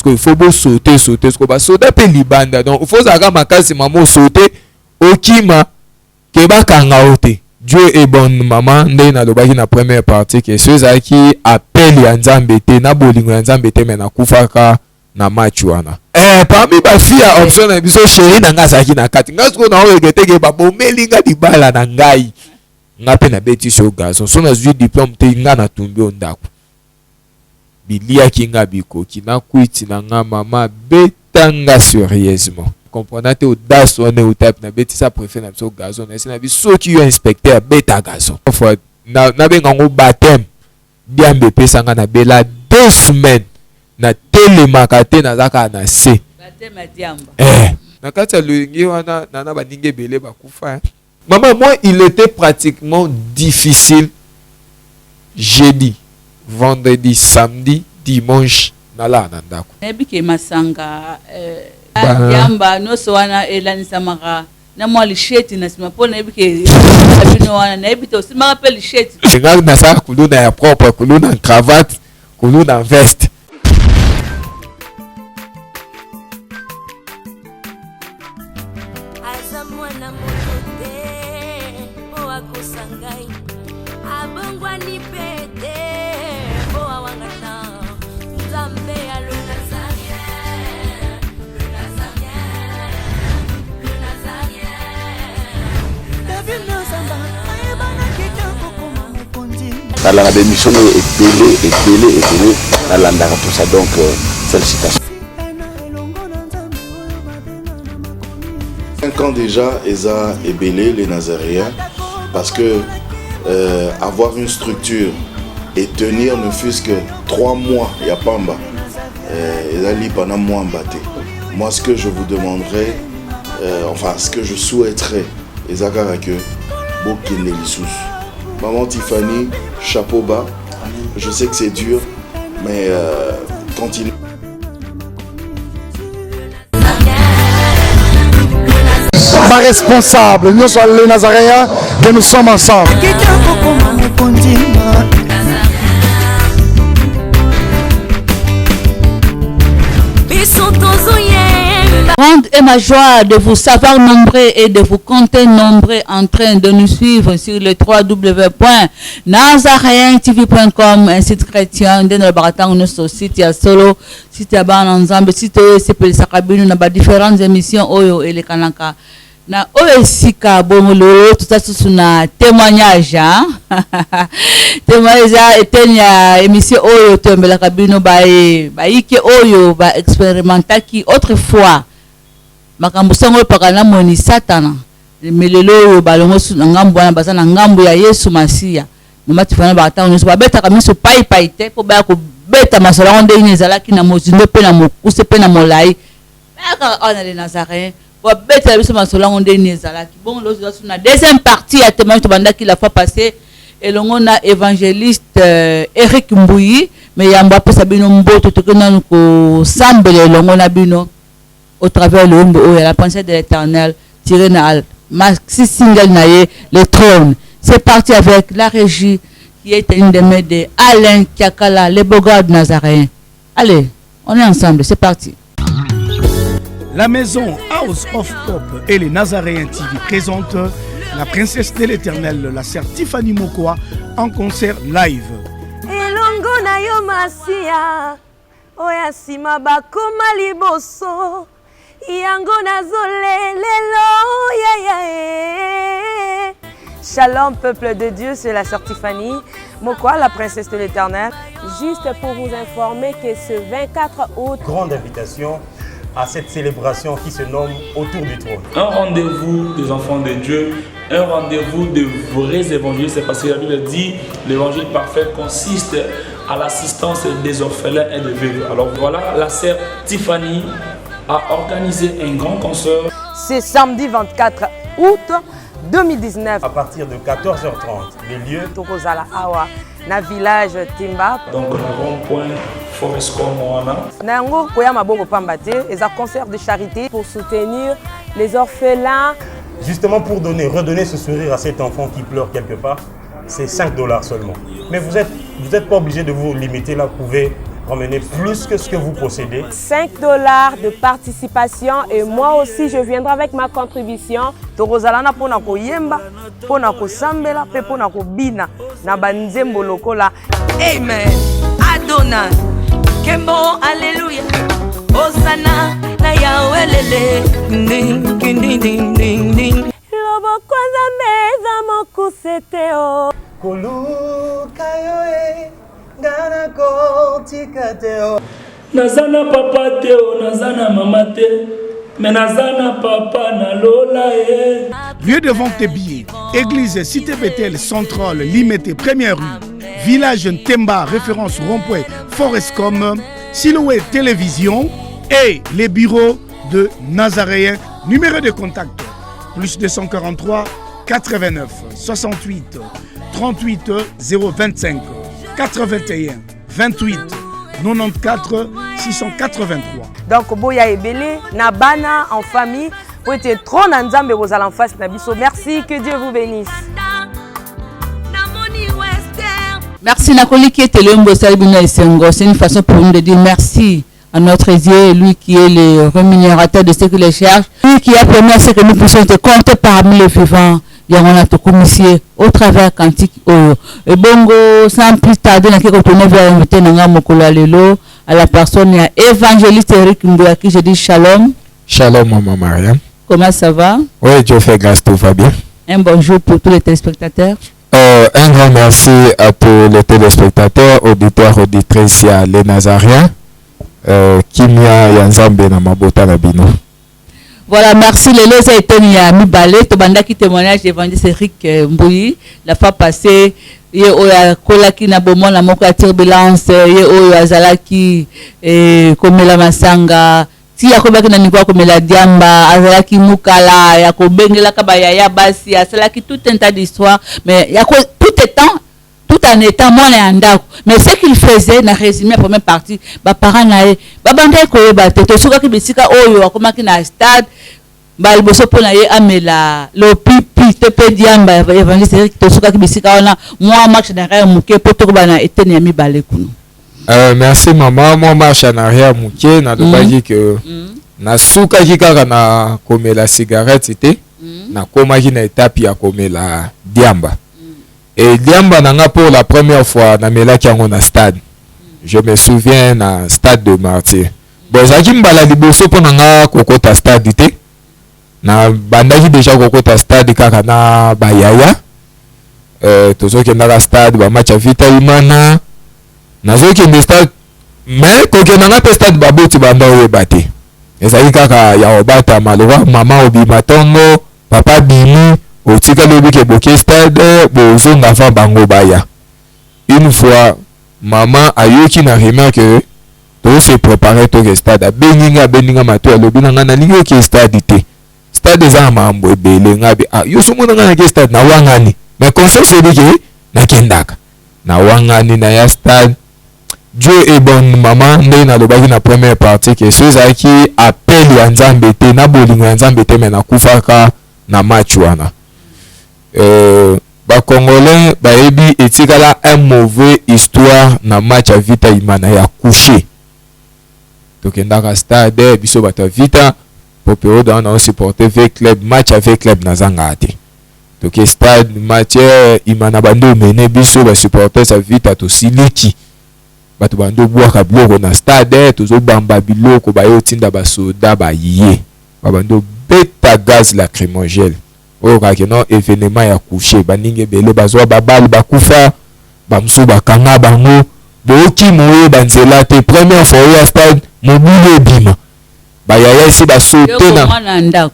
il faut sauter ce qu'on va sauter pe libanda donc il faut zaka makasi maman sauter okima keba kanga ote. Dieu est bon maman ndé na lobaki na première partie que ceux qui appellent ya nzambe te na bolingo ya nzambe te mais na kufaka na match wana. Parmi ba fille option na biso chérie na ngazaki na kati ngasko na ogete ke ba bomeli nga dibala na ngai nga pe na beti so garçon so na zui diplôme te nga na tumbi ondako bilia ki nga bikoki na kuiti na nga mama betanga sérieusement comprenez audace on est au type na beti sa préfère na biso garçon na sina biso ki yo inspecteur beta garçon na benga ngo baptême diambe pesa nga na bela 2 semaines na telemaka te nazaka na se na kati ya loyenge wana nana baninga ebele bakufa. Maman, moi il était pratiquement difficile jeudi, vendredi, samedi, dimanche nala na ndako nebike masanga yamba no so wana elanisa maka na moi lisheti na sima pona nebike abino wana nebite osima rappel lisheti ngal na sa kuluna ya propre kuluna cravate kuluna veste. La démission est belée, à l'andara pour ça, donc félicitations. 5 ans déjà, Eza est belé, les Nazaréens, parce que avoir une structure et tenir ne fût-ce que 3 mois, il n'y a pas en bas. Eza li pendant moi en bâté. Moi, ce que je vous demanderais, enfin, ce que je souhaiterais, Eza Karake, Bokine Lissous. Maman Tiffany, chapeau bas. Je sais que c'est dur, mais continue. Pas responsable, nous sommes les Nazaréens, mais nous sommes ensemble. Grande est ma joie de vous savoir nombreux et de vous compter nombreux en train de nous suivre sur le www.nazareentv.com, un site chrétien de notre baratang nous site ya solo site ya ban ensemble site c'est sakabinu na ba différentes émissions oyo et les kanaka na oyo sika bomolo tout ça sous na témoignage témoignage etenya émission oyo tombela kabino ba ike oyo ba expérimentaki autrefois makambo sango pakana moni satana melelo balongo su ngambo na bazana ngambo ya Yesu Masia nomati fana batanga nso babeta kamiso pai te po ba ko beta masala onde inezalaki na mozindo pe na mokuse pe na molai baka ona le Nazaréen po beta biso masala onde inezalaki bon lozo na deuxième partie ya témoignage to bandaki la fois passée elongo na évangéliste Eric Mbouyi mais yamba pesa bino mboto tokena ko sambele elongo na bino au travers le Humbo et la pensée de l'Éternel tiré na maxi single naie le trône. C'est parti avec la régie qui est une des mains de Alain Kiakala, les beaux gars de Nazaréen. Allez, on est ensemble, c'est parti. La maison House of Pop et les Nazaréens TV présentent la princesse de l'Éternel, la sœur Tiffany Mokoa, en concert live. Elongo na yo masia, oya sima bakoma liboso. Shalom peuple de Dieu, c'est la sœur Tiffany Mokoa, la princesse de l'Éternel. Juste pour vous informer que ce 24 août, grande invitation à cette célébration qui se nomme Autour du trône. Un rendez-vous des enfants de Dieu, un rendez-vous de vrais évangiles. C'est parce que la Bible dit l'évangile parfait consiste à l'assistance des orphelins et des veuves. Alors voilà, la sœur Tiffany a organisé un grand concert. C'est samedi 24 août 2019. À partir de 14h30, les lieux Tokozala Awa, na village Timba. Donc le rond-point Foresco Moana. Nango Koyama Bongo Pambate, et un concert de charité pour soutenir les orphelins. Justement pour redonner ce sourire à cet enfant qui pleure quelque part, c'est $5 seulement. Mais vous êtes pas obligé de vous limiter là, vous pouvez ramenez plus que ce que vous possédez. 5 $ de participation et moi aussi je viendrai avec ma contribution. Tokozalana pona koyemba, pona kosambela, pe pona kobina na banzembo lokola. Amen. Adonai. Kembo alléluia. Hosanna na Yahweh lele. Ding ding ding ding ding ding. Lobo kwanza meza mokuseteo. Koluka yoe ngana kotika teo. Nazana papa teo, nazana mama te, mais nazana papa na lola e. Lieu de vente des billets, église Cité Bethel Centrale, Limité, Première rue, village Ntemba, référence rond-point Forestcom, Silhouette Télévision et les bureaux de Nazaréen. Numéro de contact, plus 243 89 68 38 025 81 28 94 683. Donc boya ebele na bana en famille pour être trop na nzambe bozala en face na biso. Merci, que Dieu vous bénisse. Merci Nakoli qui était l'homme Salbino et Sengo. C'est une façon pour nous de dire merci à notre Dieu, lui qui est le rémunérateur de ce que les cherche, lui qui a permis à ce que nous puissions te compter parmi les vivants. Yangona te commissaire au travers cantique et bongo sans plus tarder na kiko tourner vers invité nanga mokolo lelo à la personne ya évangéliste Eric Mboya qui je dis shalom. Shalom maman Mariam. Comment ça va? Oui, Dieu fait grâce, tout va bien. Un bonjour pour tous les téléspectateurs. Un grand merci à tous les téléspectateurs, auditeurs, auditrices, les Nazariens, Kimia Yanzambe na mabota na bino. Voilà, merci. Les lois a été mis à Mibale. Tobanda qui témoignage évangéliste Eric Mbouyi. La fois passée, il y a Kola qui n'a pas la moko à turbulence. Il y a Azalaki comme la Masanga. Si yakoba qui n'a ni quoi comme la Diamba, Azalaki Mukala, Yakobengela Kabaya Yabasi, Azalaki tout un tas d'histoires. Mais tout étant, tout en étant moins en d'accord. Mais ce qu'il faisait, dans résumé la première partie, bah parents naé, bah bandé koye bah te soka ki bisika oyo akoma ki na stade, bah le bosso pour naé amela le pipi te pe diamba évangéliste te soka ki bisika ona moi marche derrière muke poto ko bana eteni ami balé kuno. Merci maman, moi marche en arrière muke na dobaji que na suka ki kaka na komela cigarette ité, na koma ki na étape ya komela diamba. Et Diamba nanga pour la première fois na melaki yango na stade. Je me souviens na stade de Martyr. Bon zaki mbala liboso po nanga kokota stade te. Na bandaki déjà kokota stade kaka na bayaya. Tozoki na stade ba match vita imana. Nazoki na stade mais koke nanga pe stade baboti banda oye bate. Ezaki kaka ya obata malwa mama obi matongo, papa bimi otika lobi ke boke stade bozonga fa bango baya. Une fois maman ayoki na remarque to se préparer to ke stade beninga mato lobi na ngana lingo ke stade te. Stade za mambo ebele ngabi yo somo na ngana ke stade na wangani. Mais conseil c'est dit que na kendaka na wangani na ya stade. Dieu est bon maman ndé na lobaki na première partie que ceux qui appellent ya nzambe te na bolingo ya nzambe te mais na kufaka na match wana. Ba Congolais baebi etikala un mauvais histoire na match à vita imana ya couché. Tokendaka stade biso bata vita popero dans on supporter avec club match avec club na zangate. Toke stade match imana bando mené biso ba supporter sa vita to siliki. Batu bando bwaka biloko na stade tozo bamba biloko bayo tinda ba soda ba yé. Ba bando beta gaz lacrymogène. Oh non événement ya couché baninge bele bazwa babal bakufa bamso bakanga bango boki moyo banzela te première fois ya stade mobile bima bayaya si ba sauter na na mwana ndako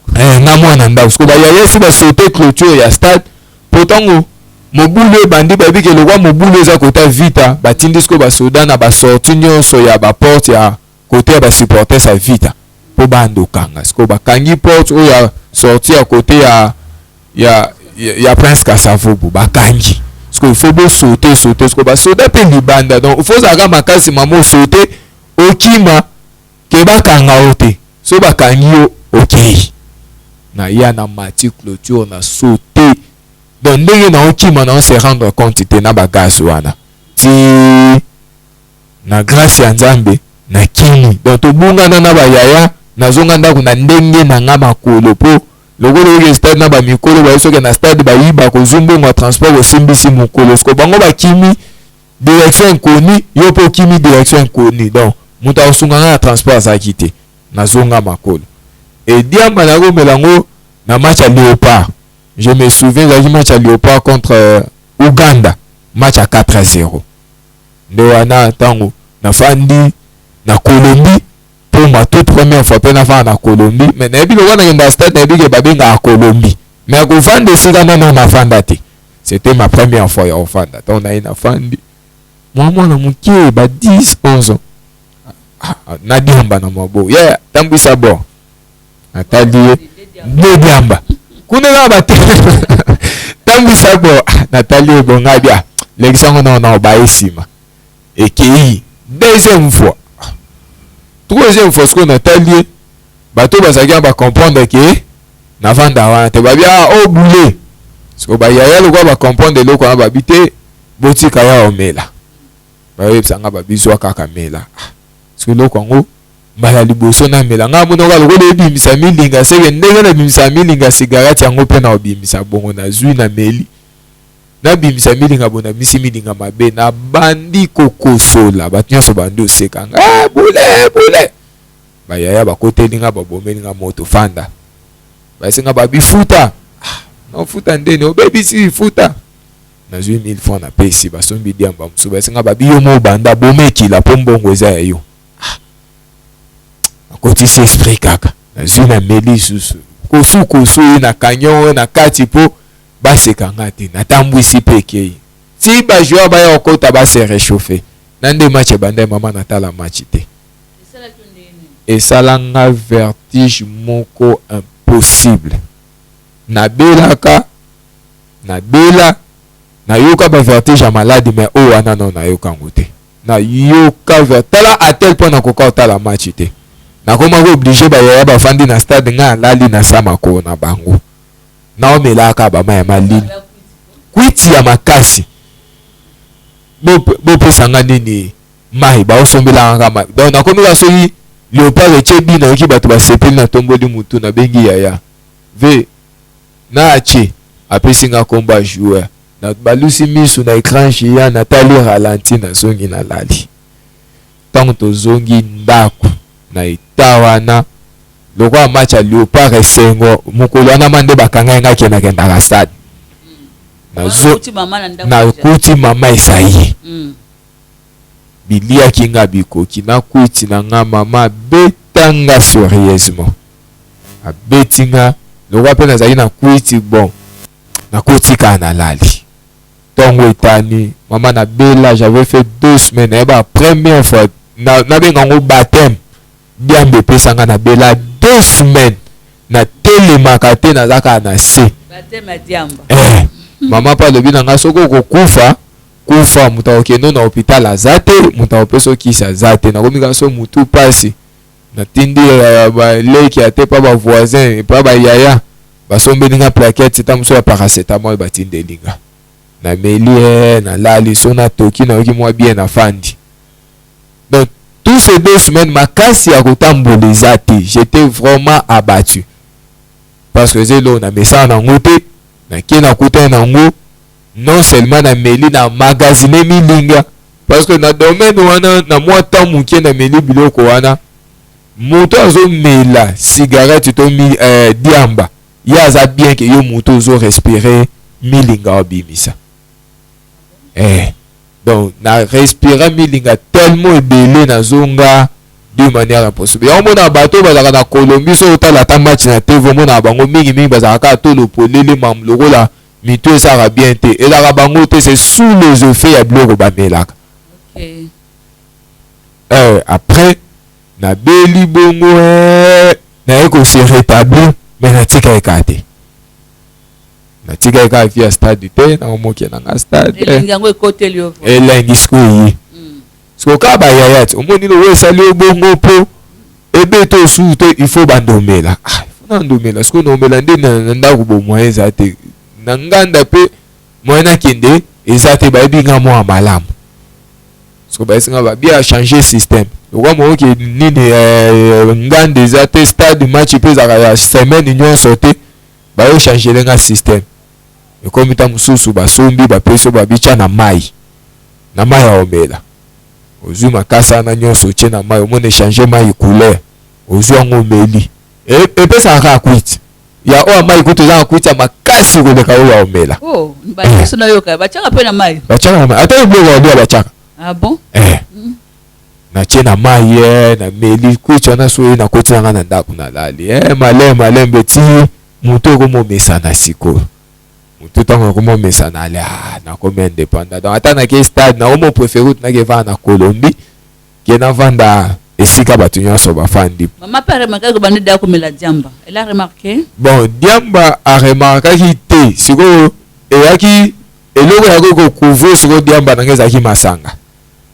parce que bayaya si ba sauter clôture ya stade potango mobile bandi babike le roi mobile za kota vita batindisko ba soda na ba sorti nyonso ya ba porte ya côté ba supporter sa vita po bando kanga parce que bakangi porte o ya sorti à côté ya Prince Kasavubu bakangi parce que il faut bien sauter parce que ba soda pe libanda donc il faut zaga makasi mamo sauter okima ke bakanga ote so bakangi yo okay na ya na mati clôture na sauter donc ndenge na okima na on se rendre compte te na bagage wana ti na grâce ya nzambe na kini donc tobungana na bayaya nazonga ndako na ndenge na nga makolo po lokolo oke stade na bamikolo bayesoke na stade bayiba kozumbongo ya transport osimbisi mokolo siko bango bakimi direction inconnue yo mpo okimi direction inconnue donc moto akosunganga na transport azalaki te nazonga makolo ediamba nakomela yango na match ya Léopard. Je me souviens ezalaki match ya Léopard contre Uganda, match à 4-0 nde wana ntango nafandi na Colombie pour ma toute première fois mpe nafanda na Colombie mais nayebi lokwa nakenda stade nayebi ke babengaka Colombie mais kofanda esika nano nafanda te. C'était ma première fois ya kofanda ntango naye nafandi mwana mokie ba 10-11 ans nadiamba na mabo ye tambwisa bor natali ye nediamba kuna bate tambwisa bor natali ye bonga bia lekisango na baisima ekei deuxième fois troisième fois ce qu'on natali ye bato bazaki ba comprendre que navanda wana te babia o boule siko bayaya lokwa ba comprendre loko na babite botika ya omela bayebisanga babizwa kaka mela siko loko ngo mbala liboso na mela nga monoko lokolo ebimisa milinga seke ndenge na bimisa milinga cigarette yango pe na obimisa bongo na zwi na meli na bimisa milinga bona misi milinga mabe na bandi kokosola bato nyonso bandi osekanga bule bayaya bakotelinga babomelinga moto fanda basenga babifuta no futa ndeni obebisi futa na zwi 1000 francs na pesi basombi diamba musu basenga babiyo mo banda bomekila po mbongo eza ya yo akotisi esprit kaka na zwi na meli susu kosu na kanyon na kati po basekanga te natambwisi pekei ti bajoueur baya okota base réchauffer na nde match banda mama natala match te esalanga vertige moko impossible nabelaka nabela nayoka ba vertige ya maladi mais o wana no nayoka ngo te nayoka tala à tel point nakoka otala match te nakoma ko obligé bayaya bafandi na stade nga alali na samako na bango naomelaka bama ya malili kwiti ya makasi bopesanga nini mai baosombelanga mai donc nakomika soki Léopard etie bino yoki bato basepeli na tomboli mutu na bengi yaya ve na ache apesinga komba joueur na balusi misu na écran géant natali ralenti na zongi na lali ntango tozongi ndako na eta wana lokwa match ya Léopard esengo mokolo wana mande bakanga nga kendaka stade na kuti mama esayi biliaki nga bikoki na kwiti na nga mama betanga sérieusement abeti nga lokwa mpe nazali na kwiti bon nakotika na lali ntongo etani mama na bela j'avais fait 2 semaines nayeba première fois nabenga ngo baptême diambe epesanga na bela 2 semaines na telemaka te nazaka na se mama mpe alobi na nga soki okokufa kufa moto akokende na hôpital aza te moto akopesa okisi aza te nakomika so mutu pasi natindi baleki ate mpa bavoisin mpa bayaya basombelinga plaquette ta moso ya paracetamol batindelinga nameli nalali so natoki nayoki mwa bien na fandi donc tous ces 2 semaines makasi ya kotambola eza te j'étais vraiment abattu parce que zelo na mesana nango te nake nakutana nango non seulement na meli na magasine milinga parce que na domaine wana na mwa temps mokie na meli biloko wana moto azomela cigarette to diamba ye aza bien ke yo moto ozo respirer milinga obimisa donc na respirer milinga tellement ebele nazonga de manière impossible yomona bato bazaka na Colombie so otala ta match na TV omona bango mingi bazaka to lopolele mamlokola mito esaka bien te ezaka bango te c'est sous les effets ya biloko bamelaka après na beli bongo naye kosi rétablir mais natika eka te natika eka via stade te naomokia nanga stade elengi siko ye siko kaka bayaya te omoni lowo esali obongo mpo ebeto osusu te il faut bandomela il faut nandomela siko naomela nde na ndako bomwaye eza te na nganda pe moyen nakende eza te bayebi nga mwa malamu parce que ba bien changer système lokwa mo ke nini ngande eza te stade match pe za semaine nyonso te ba yo changer lenga système ekomi ta mususu basombi bapeso babicha na mai ya omela ozwi makasa na nyonso tie na mai omone changer mai couleur ozwi yango omeli epesaka akwiti ya oyo mai kutu eza akwiti ya makasi koleka oyo ya omela baso na yoka bachaka mpe na mai ata ebiloko walia bachaka bon na tie na mai na meli kwiti wana so oyo nakoti nanga na ndako nalali malembe ti moto okomomesa na sikoyo moto ntango akomomesa na ali nakomi indépendant donc ata nake stade na omo préféré utunake vanda na Colombie ke navanda esika bato nyonso bafandi. Maman peut remarquer que bande da komela diamba. Elle a remarqué? Bon, diamba a remarqué te siko eyaki eloko ya ko couvrir siko diamba nangezaki masanga.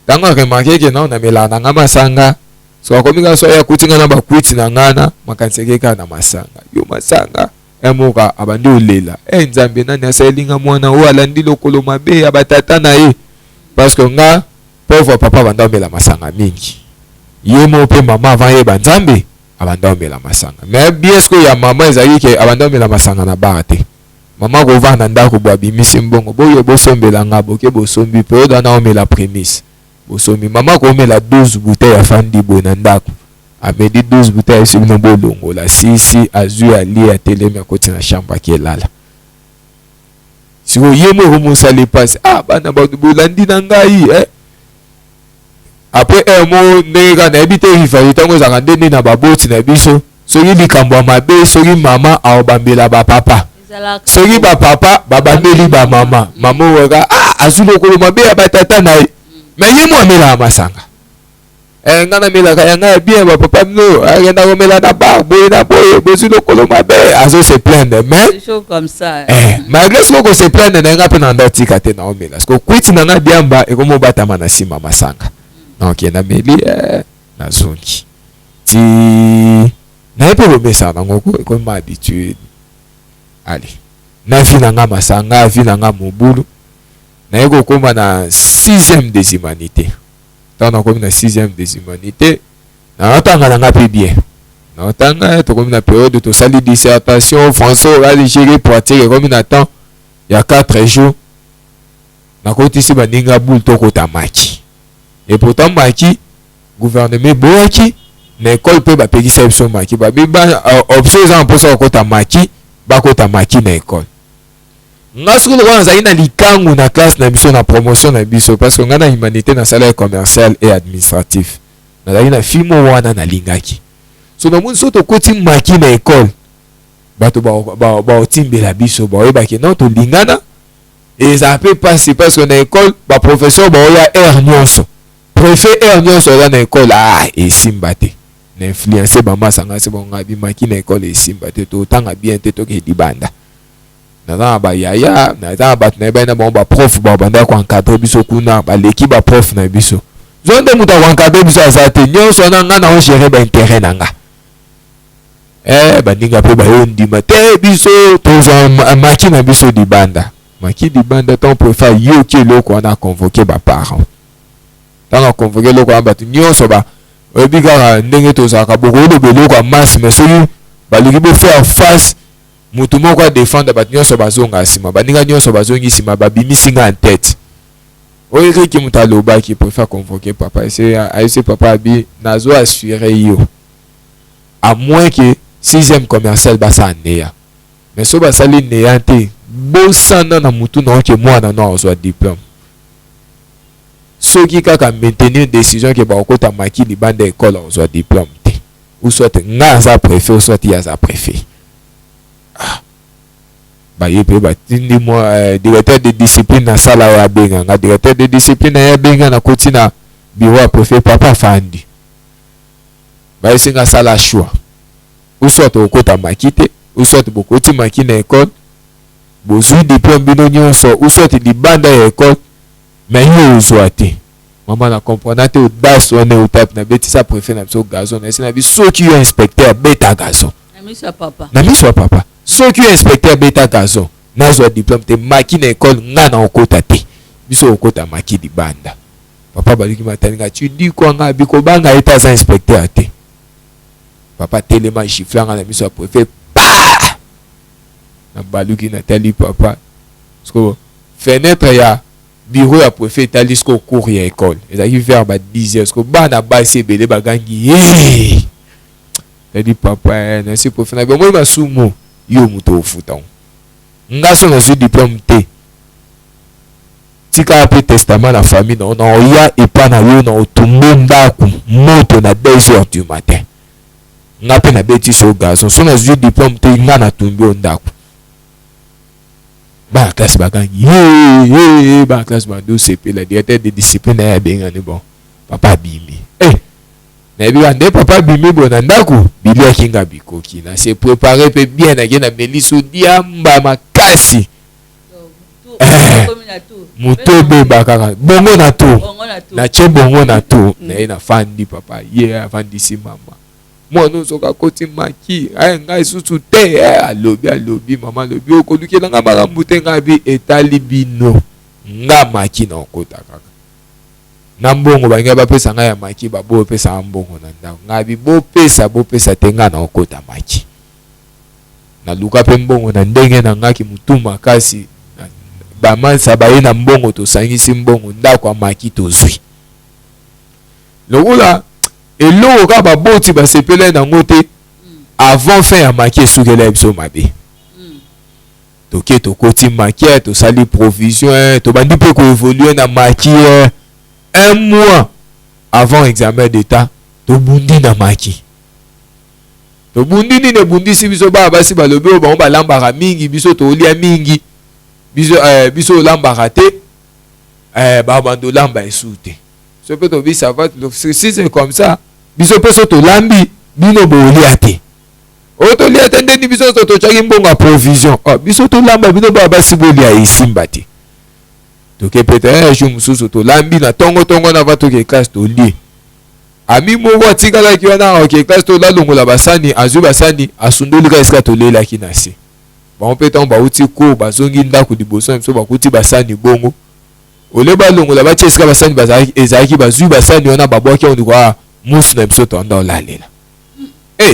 Tango a remarqué que non na mela nanga masanga. So akomika so ya kutinga na bakwiti na ngana makansekeka na masanga. Yo masanga emoka abandi olela. Nzambe nani aselinga mwana o alandi lokolo mabe abatata na ye. Parce que nga pauvre papa banda mela masanga mingi. Yemo pe mama avant ye banzambe abanda mela masanga. Mais bien ce que ya mama ezali ke abanda mela masanga na barate. Mama ko vanda ndako bwa bimisi mbongo boyo bosombela ngabo ke bosombi pe odana omela prémisse. Bosomi mama ko mela 12 bouteilles ya fandi bona ndako. Amedi 12 bouteilles sur no bolongo la sisi azu ali a telema koti na chambre ke lala. Si wo yemo ko mosali passe bana ba bolandi na ngai après mo ndega na ebite rifa itango za kandene na baboti na biso soki likambo ya mabe soki mama aobambela ba papa soki ba papa babambeli ba mama mama waka azulo ko mabe ya batata na ye mais yemo amela masanga ngana mela ka yanga bien ba papa no agenda ko mela na ba boye na boye bozulo ko mabe azo se plaindre mais c'est chaud comme ça malgré ce qu'on se plaindre na nga pe na ndati kate na omela parce que kwiti na nga biamba e ko mo batama na sima masanga. Donc il y a meli na zongi ti na pe bomesa na ngoko ko ma habitué allez na vi na nga masanga vi na nga mobulu na eko koma na 6e des humanités tant na komi na 6e des humanités na tanga na nga pe bien na tanga to komi na période to sali dissertation français va gérer pratique komi na temps il y a 4 jours na koti si baninga bul to ko tamaki. Et pourtant maki gouvernement boaki na école pe ba pekisa biso maki ba biba observer en posa kota maki ba kota maki na école ngasko lo wana zaina likangu na classe na biso na promotion na biso parce que ngana humanité na salaire commercial et administratif na zaina filmo wana na lingaki so na mun soto koti maki na école bato ba otimbela biso ba oyeba ke non to lingana et ça peut passer parce que na école ba professeur ba oya air nyonso préfet nyonso na école et simbate na influencer ba masanga se bonga bimaki na école et simbate to tanga bien te to ke dibanda na ba yaya na ta bat na ba na ba prof ba banda ko encadrer biso kuna ba leki ba prof na biso zonde muta ko encadrer biso azate nyonso na nga na on gérer ba intérêt na nga ba ninga pe ba yondima te biso to zo maki na biso dibanda maki dibanda ton préfet yo ke loko na convoquer ba parents. Dans la convoqué le quoi battu nyonso ba obika ndenge to saka boko de belo kwa masse mais celui ba likibo faire face mutu moko défendre battu nyonso bazonga sima baninga nyonso bazongi sima ba bimisinga en tête oyo ki mutalo ba qui préfère convoquer papa c'est papa bi nazo assurer yo à moins que 6e commercial basa neya mais so ba sali neyante bo sana na mutu na ke mwana na ozo diplôme. Ceux qui kaka maintenir une décision que ba okota maki li bande école on soit diplôme ou soit ngaza préfet ou soit yaza préfet ba yepe ba tindi moi directeur de discipline na sala ya benga nga directeur de discipline ya benga na kotina bureau préfet papa fandi ba isinga sala choix ou soit okota maki te ou soit bokoti maki na école bozui diplôme bino nyonso ou soit li bande ya école mais il y maman na comprendre te audace on est au tape na beti sa préfet na biso gazon na sina bi so qui inspecteur beta gazon na mi so papa so qui inspecteur beta gazon na zo diplôme te maki na école nga na okota te biso okota maki di banda papa baluki mataninga tu dis quoi nga biko banga eta za inspecteur te papa telema chiflanga na miso préfet pa na baluki na tali papa sko fenêtre ya bureau ya préfet tali sko cours ya école ezaki vers ba 10h sko bana basi belé bagangi tali papa na si préfet na bon ma sumo yo muto ofuta nga so na diplôme te tika pe testament la famille non ya epa na yo na otumbo ndaku moto na 2h du matin nga pe na beti so gazo so na diplôme te nga na tumbo ndaku ba classe bagangi ba classe bando CP la directeur de discipline ya benga ni bon papa bimi na bi ande papa bimi bona ndaku bili akinga bikoki na se préparer pe bien na gena meliso diamba makasi mutobe bakaka bongo na to na che bongo na to na ina fandi papa afandi si mama mwana soka koti maki ngai susu te alobi mama lobi okolukela nga makambo te ngai bi etali bino nga maki na okota kaka na mbongo bangai bapesa ngai ya maki babo pesa mbongo na ndako ngai bi bopesa te nga na okota maki na luka pe mbongo na ndenge na ngaki mutu makasi bamansa baye na mbongo tosangisi mbongo ndako amaki tozwi lokola eloko ka baboti basepele nango te avant fin ya maki esukela biso mabe toke tokoti maki tosali provision tobandi mpe koévolue na maki 1 mois avant examen d'état tobundi na maki tobundi nini ebundisi biso baa basi balobi oyo bango balambaka mingi biso tolia mingi biso olambaka te babando olamba esu te so mpe tobi ça va si c'est comme ça biso mpe so tolambi bino boolia te oyo tolia te ndeni biso so totyaki mbongo ya provision biso tolamba bino baa basi bolia esimba te toke peut-être jour mosusu tolambi na tongo na va toke classe tolie ami moko atikalaki wana oke classe tolalongola basani azwi basani asundolika esika tolelaki na se bango mpe ntango bauti ko bazongi ndako liboso na biso bakuti basani bongo ole balongola batia esika basani ezalaki bazwi basani wana babwaki yango ndiko musu na biso tonda olalela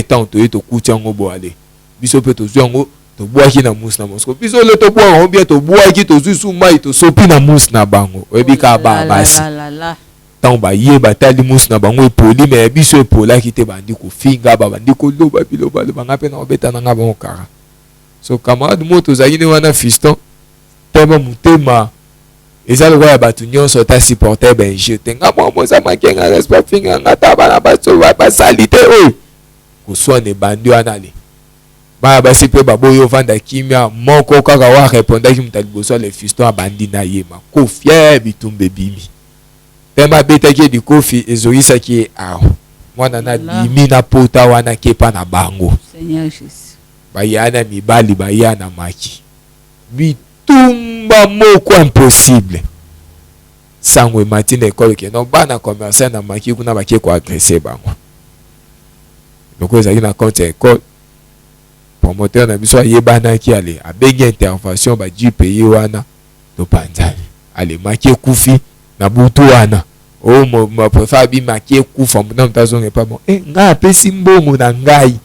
ntango toye tokuti yango boale biso mpe tozwi yango tobwaki na musu na mosko biso ole tobwaka yango bien tobwaki tozwi su mai tosopi na musu na bango oyebika basi ntango baye batali musu na bango epoli me biso epolaki te bandi kofinga babandi koloba bilobaloba nga mpe na obetana nga bango kaka so camarade mo tozalaki ne wana fiston tellement motema eza lokola ya bato nyonso ta supporter benje te nga mwa moza makenga respect finga nga ta bana baso basali te oyo koswana ebandi wana le bana basi mpe baboyi ovanda kimia moko kaka wa repondaki moto liboso ale fiston abandi na ye makofi bitumba ebimi mpe abetaki ye likofi ezoyisaki ye awa mwana na bimi na pota wana kepa na bango baya na mibali baya na maki bitumba moko impossible sango emati na ekole ke no bana commerçant na maki kuna bakie koagrese bango loko ezalaki na compte ya ekole promoteur na biso ayebanaki ale abengi intervention badi paye wana topanzani ale maki ekufi na butu wana oyo maprefe abimaki ekufa muna mutazonge pa bon ngai apesi mbongo na ngai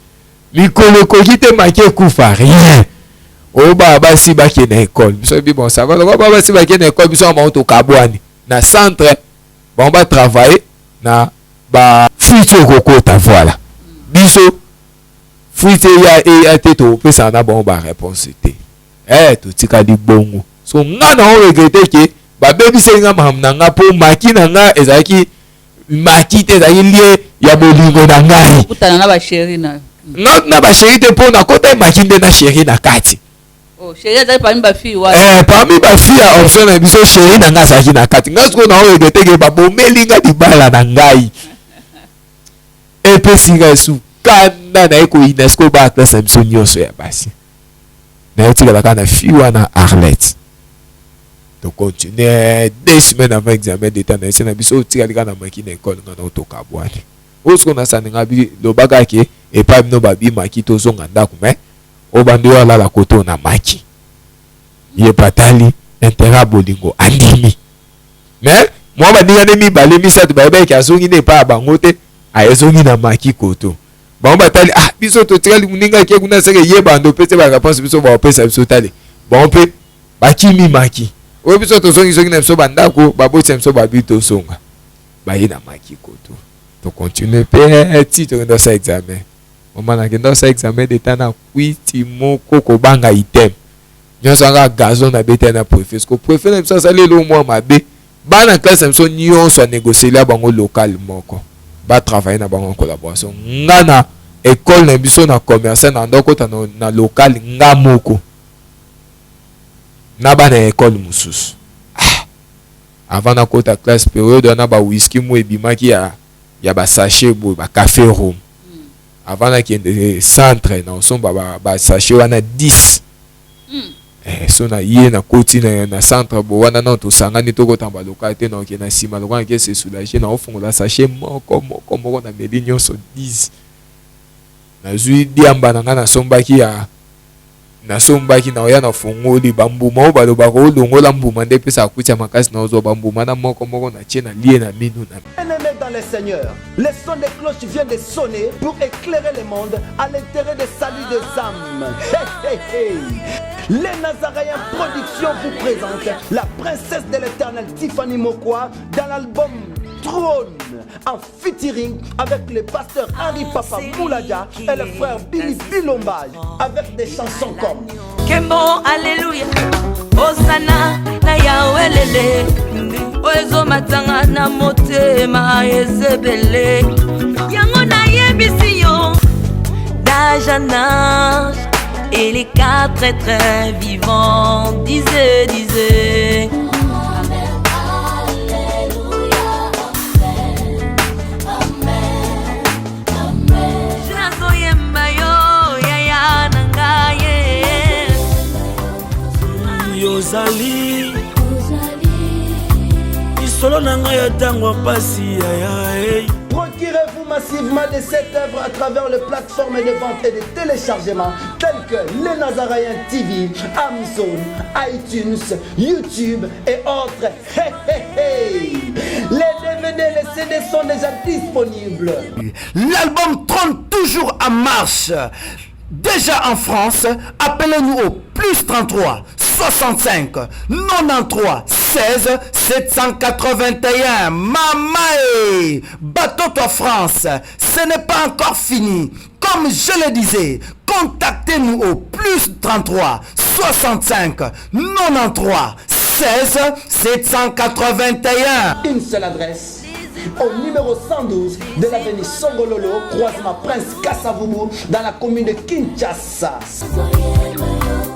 mikolo ekoki te maki ekufa rien oyo baa basi bake na ekole biso bi bon ça va loko baa basi bake na ekole biso amango tokabwani na centre bango batravaille na bafruite okokota voilà biso fruite eya te topesana na bango bareponse te totikali bongo so nga na o regrete ke babebiseli nga makambo na nga mpo maki na nga ezalaki maki te ezalaki lie ya bolingo na ngai na basheri te mpo nakota maki nde na sheri na kati parmi bafille ya option na biso sheri na nga azalaki na kati nga sikoyo na o regrete ke babomeli nga libala na ngai epesi nga esu kanda na ye koyina sikoyo baaklase na biso nyonso ya basi na yo tikalaka na fille wana Arlette tocontinue 2 semaines avant examen d'état na ese na biso otikalika na maki na ekole nga na otokabwani oyo sikoyo nasaninga lobaka ke epai bino babimaki tozonga ndako me oyo bandi oyo alala koto na maki ye patali intérêt bolingo andimi me Moi baninga mibale misato bayebaki azongi ne pa bango te ayezongi na maki koto bango batali biso totikali muninga ke kuna seke yeba ndo pete ba réponse biso ba opesa biso tali bango pe bakimi maki oyo biso tozongi na biso bandako babotisa biso babi tosonga baye na maki koto to continue pe ti tokenda sa examen mama nakenda sa examen d'etat na kwiti moko kobanga item nyonso anga gazon na bete na préfet ko préfet na biso asaleli mwa mabe bana classe biso nyonso anégocier bango local moko ba travailler na bango en collaboration nga na école na biso na commerce na ndokota na local nga moko na bana école mususu avant na kota classe période na ba whisky mo ebimaki ya ba sachet bo ba café rhum avant na kende centre na osomba ba sachet wana 10 so na ye na koti na centre bo wana na tosangani tokotamba local te na oke na sima lokwana ke se soulager na ofungola sachet moko na meli nyonso 10 na zui diamba na nga nasombaki na oya na fongoli bambuma o balobaka olongola mbuma nde pesa akutia makasi na ozwa bambuma na moko na tie na lie na minu na Bien-aimés dans les seigneurs, les sons des cloches viennent de sonner pour éclairer le monde à l'intérêt des saluts des âmes. Hey, hey, hey. Les Nazaréens Productions vous présentent la princesse de l'éternel Tiffany Mokwa dans l'album Trône en featuring avec le pasteur Henri Papa Mouladia et le frère Billy Bilomba avec des chansons comme Kembo Alléluia Osana na Yahweh lele Oezo matanga na motema ezebele Yango na yebisi yo d'âge en âge et les quatre êtres vivants disaient Yozali Isolo nanga ya tango pasi ya. Procurez-vous massivement de cette œuvre à travers les plateformes de vente et de téléchargement telles que Les Nazaréens TV, Amazon, iTunes, YouTube et autres. Hey, hey, hey. Les DVD, les CD sont déjà disponibles. L'album Trône toujours en marche. Déjà en France, appelez-nous au plus 33 65 93 16 781. Mamae, Bateau France, ce n'est pas encore fini. Comme je le disais, contactez-nous au plus 33 65 93 16 781. Une seule adresse. Au numéro 112 de l'avenue Songololo, croisement Prince Kassavoubou, dans la commune de Kinshasa.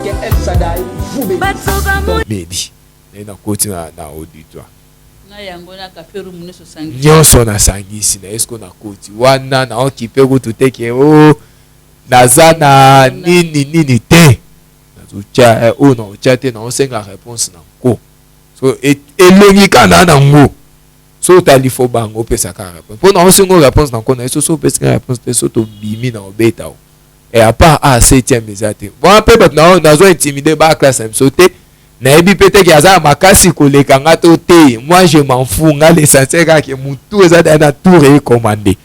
Que El Shaddai vous bénisse. Na koti na auditoire. Na yango na café room ne so sangi. Nyonso na sangisi na esko na koti wana na okipe ko tuteke nazana nini te. Na o na ochate na osenga réponse na ko. So elongi kana na ngo. So tali fo bango pesa ka réponse. Pour na osengo réponse na ko na so pesa réponse te so to bimi na obeta o. Et à part à 7e mesate. Bon peu maintenant na zo intimider ba classe m sauter. Na ebi pete ki aza makasi koleka nga to te. Moi je m'en fous nga l'essentiel ka ke mutu eza na tour et commandé.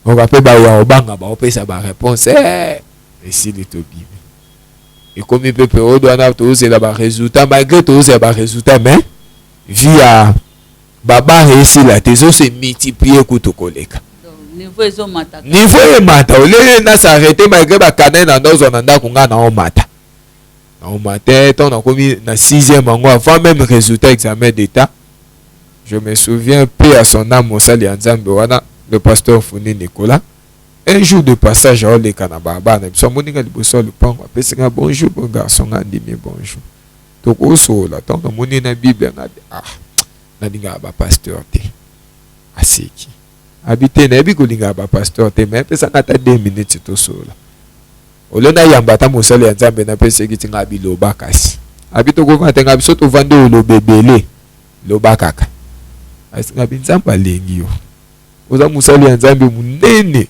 On va pe ba ya obanga ba opesa ba réponse et si le to bimi. Et comme il peut o doit na to c'est ba résultat malgré to c'est ba résultat mais via baba réussi la teso se multiplier kuto koleka. Niveau ezo mata. Niveau e mata ole na s'arrêter malgré ba canet na ndozo na ndako nga na o mata. Na o mata ton na komi na 6e ango avant même résultat examen d'état. Je me souviens peu à son âme Mosali Nzambe wana le pasteur Funi Nicolas. Un jour de passage à le Kanababa na biso moninga liboso le pango apesinga bonjour bon garçon ngandimi bonjour. Toko so la ton moni na Bible na na dinga ba pasteur te. Aseki. Habité na bi kolinga ba pasteur te mais pesa ngata 2 minutes to sola olona yambata mosali ya Nzambe na pesa kitinga biloba kasi habito ko vatenga biso to vande lo bebele loba kaka asinga binzamba lengi yo oza mosali ya Nzambe munene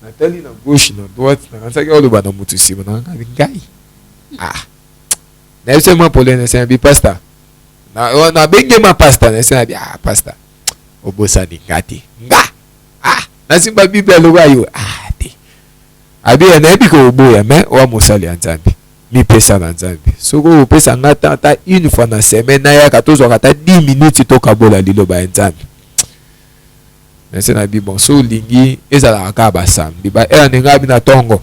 natali na gauche na droite na kansaki oloba na mutu sima na ngai na sema polene c'est un bi pasteur na benge ma pasteur na sena bi pasteur obosa ni ngati nga na simba Bible lo yo te abi na ebi ko boya mais wa mosali Nzambe mi pesa na Nzambe soko o pesa ngata ta une fois na semaine na ya 14 kata 10 minutes to kabola liloba Nzambe na sena bi bon so lingi ezala ka ba samedi ba ni ngabi na tongo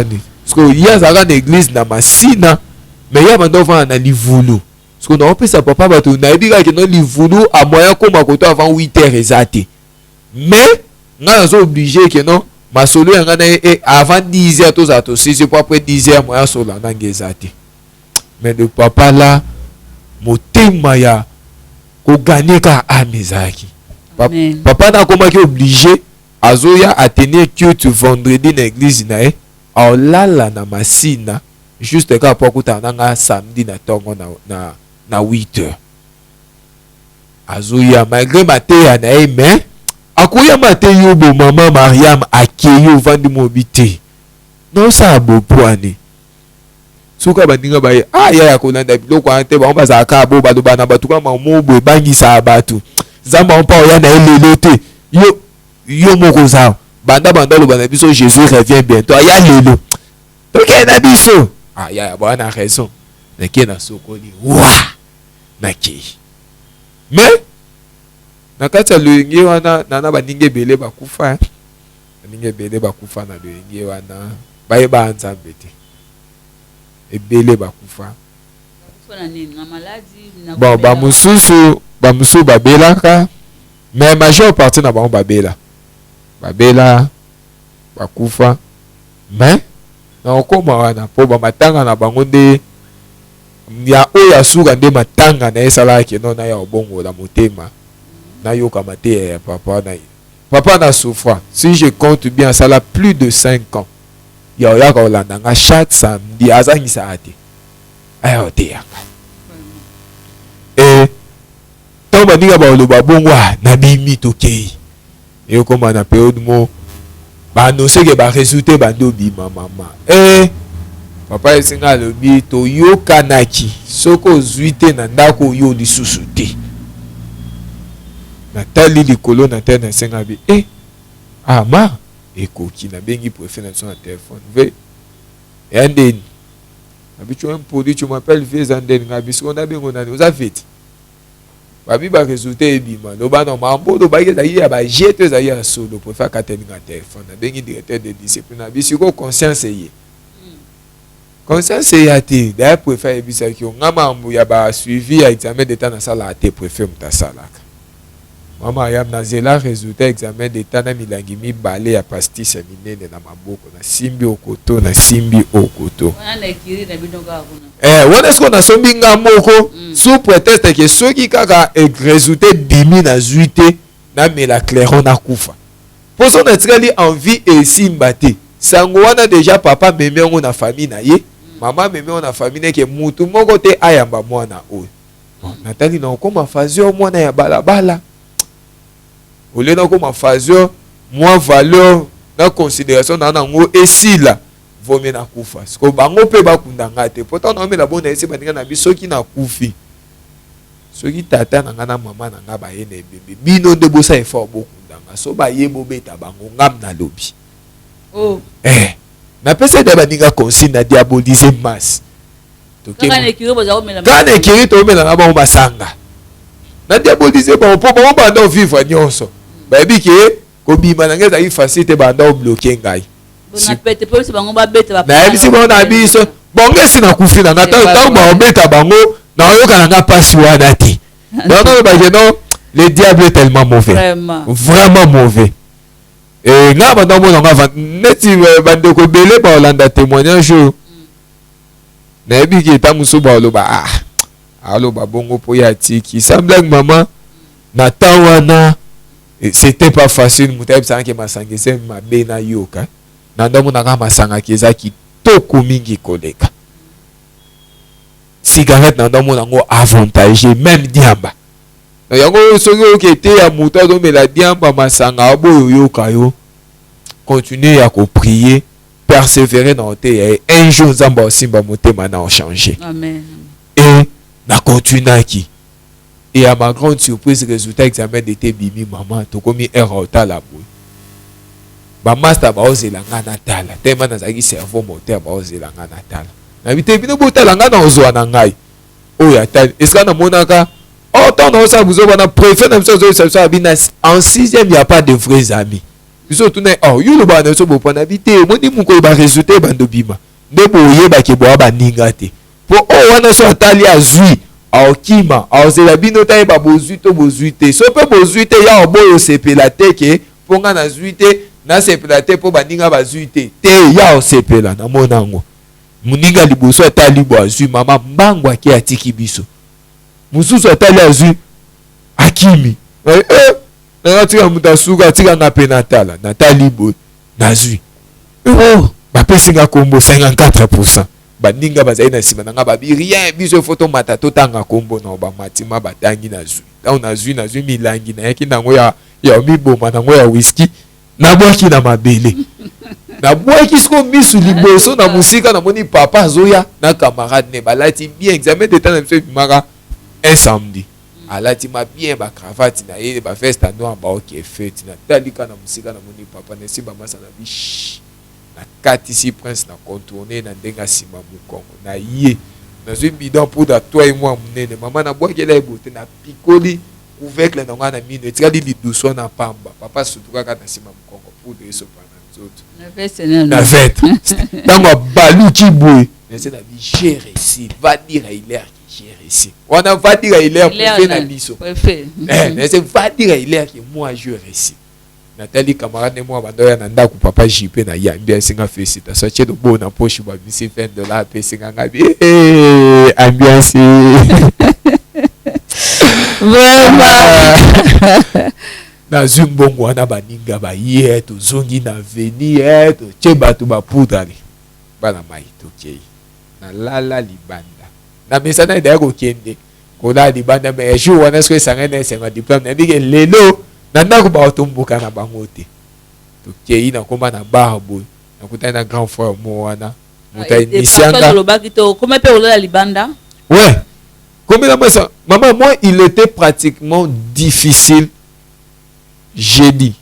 ni soko ya zaka na église na masina mais ya bando va na livulu soko na opesa papa bato na ebi ka ke no livulu a moyen koma koto avant 8h ezate mais nga zo obligé que non ma solo yanga na avant 10h to za to 6h pour après 10h moyen solo na ngezate mais le papa là motema ya ko gagner ka amezaki papa na koma ki obligé azoya à tenir culte vendredi na église na aolala na masina juste ka po kutana nga samedi na tongo na 8h azoya malgré mateya na mais akoya mateyo bo mama Mariam akeyo vandi mobité non ça bopwani suka bandinga baye ya kolanda biloko ante ba omba ka bo bado bana batuka mamobo bangisa abatu zamba ompa oya na elelo te yo moko za banda lo bana biso Jésus revient bientôt ya lelo ok na biso ya bana raison na kena sokoli wa na ki mais na kati ya loyenge wana na baninge bele bakufa baninge bele bakufa na loyenge wana bayeba Nzambe te ebele bakufa bon bamususu babelaka mais majeure partie na bango babela bakufa mais na okoma wana po bamatanga na bango nde ya oyo asuka nde matanga na esalaki no na ya obongo la motema na yoka mate ya papa na souffra si je compte bien ça a plus de 5 ans ya oyaka olanda nga chaque samedi azangisa ate aya oteyaka ntango baninga baoloba bongo na bimi tokei ekoma na periode mo banoseke baresultat bando bima mama papa esinga alobi toyokanaki soki ozwi te na ndako oyo lisusu te natali likolo na terre na esenga bi ma ekoki nabengi préfet na biso na telefone ve eya ndeni nabi tu un produit tu m'appelles vie eza ndeni nga bisiko nabengo nani oza feti babi baresultat ebima loba na mambo lobaki ezali ya baje to ezali ya solo préfet akatelinga telefone nabengi directeur de discipline na bisiko conscience eye conscience eya te d'ailleurs préfet ayebisaki nga mambo ya basuivi ya examen d'état nasalaka te préfet moto asalaka mama yam nazela résultat examen d'état na milangi mibale ya pastis ya minene na maboko na simbi okoto wana esko nasombi nga moko sous prétexte ke soki kaka résultat bimi na zwi te namela clairon nakufa mposo natikali envie esimba te sango wana déjà papa meme yango na famille na ye mama meme yango na famille neke mutu moko te ayamba mwana oyo natali na okoma fazio mwana ya balabala ole na koma fazio moins valeur na considération na nango esila vomi na kufa siko bango pe bakunda ngate pourtant na omela bona esi baninga na biso ki na kufi soki tata na nga na mama na nga baye na ebembe bino nde bosa effort bokunda nga so baye bobeta bango ngam na lobi na pesa de baninga consigne na diaboliser masse kana ekiri to omela na bango basanga na diaboliser bango po bango banda vivre nyonso bayebi ke kobima na ngai ezali facile te banda obloke ngai nayebisi bango na biso bongo esi nakufi na nga ntango baobeta bango naoyoka na nga mpasi wana te donc nayebake non le diable est tellement mauvais vraiment mauvais nga banda omona nga neti bandeko ebele baolanda témoignage oyo nayebi ke eta mosusu baoloba aloba bongo mpo ya tiki semblaki mama na temps wana c'était pas facile muta ebisanga ke masanga ese mabe na yoka na ndombo nanga masanga ki eza kitoko mingi koleka cigarette na ndombo nango avantage même diamba na yango soki oke te ya mutu azomela diamba masanga aboyo yoka yo continuer ya koprier persévérer na ote ya un jour nzambe osimba motema na ochange amen na continuaki. Et à ma grande surprise, résultat examen d'été bimi maman to komi erreur la boy. Ba master ba ozela ngana tala. Tema na zaki cerveau moteur ba ozela ngana tala. Na bité bino botala ngana ozwa na ngai. Oya tala. Est-ce que na monaka autant na osa buzo bana préfet na biso zo abina en 6e il y a pas de vrais amis. Biso tuna oh yulo bana so bo pana bité moni muko ba résultat bando bima. Nde boye ba ke bo ba ninga te. Po o wana so atali azui. Aokima aozela bino ta ba bozui to bozui te so pe bozui te ya oboyo sepela te ke ponga na zui te na sepela te po baninga bazui te ya osepela na monango muninga liboso atali bo azui mama mbango aki atiki biso mususu atali azui akimi na tika mutasuka tika nga pe natala natali bo na zui bapesinga kombo 54%. Baninga bazai na sima nanga babi rien biso photo mata to tanga kombo na ba matima batangi na zui ta na zui milangi na yaki nango ya miboma nango ya whisky na bwaki na mabele na bwaki sko misu liboso na musika na moni papa zoya na camarade ne balati bien examen d'état na biso bimaka un samedi alati ma bien ba cravate na ye ba veste noir ba ok fête na talika na musika na moni papa ne simba masa na bish na kati si prince na contourner na ndenga sima mukongo na ye na zwi bidon pour da toi et moi munene mama na bwakela ebote na pikoli couvercle na ngana mino etikali liduso na pamba papa sutuka kata sima mukongo pour de so pana nzoto na vêtre tango baluki boy mais c'est la vie j'ai réussi va dire à Hilaire que j'ai réussi on a va dire à Hilaire pour faire na biso mais c'est va dire à Hilaire que moi je réussi Nathalie camarade moi bandoya na ndaku papa JP na yambi singa félicita so chedo bo na poche ba bisi $20 pe singa ngabi ambiance vraiment na zumbongo wana baninga ba yeto zongi na veni eto cheba tu ba putari bana mai tokei na lala libanda na mesana ida ko kende ko la libanda me jour wana so sangene senga diplôme na bige lelo nanda ko ba otumbuka na bango te tokei na komba na barbo na kutana na grand frère mo wana mutai nisianga comment peut la libanda ouais comme la maman moi il était pratiquement difficile jeudi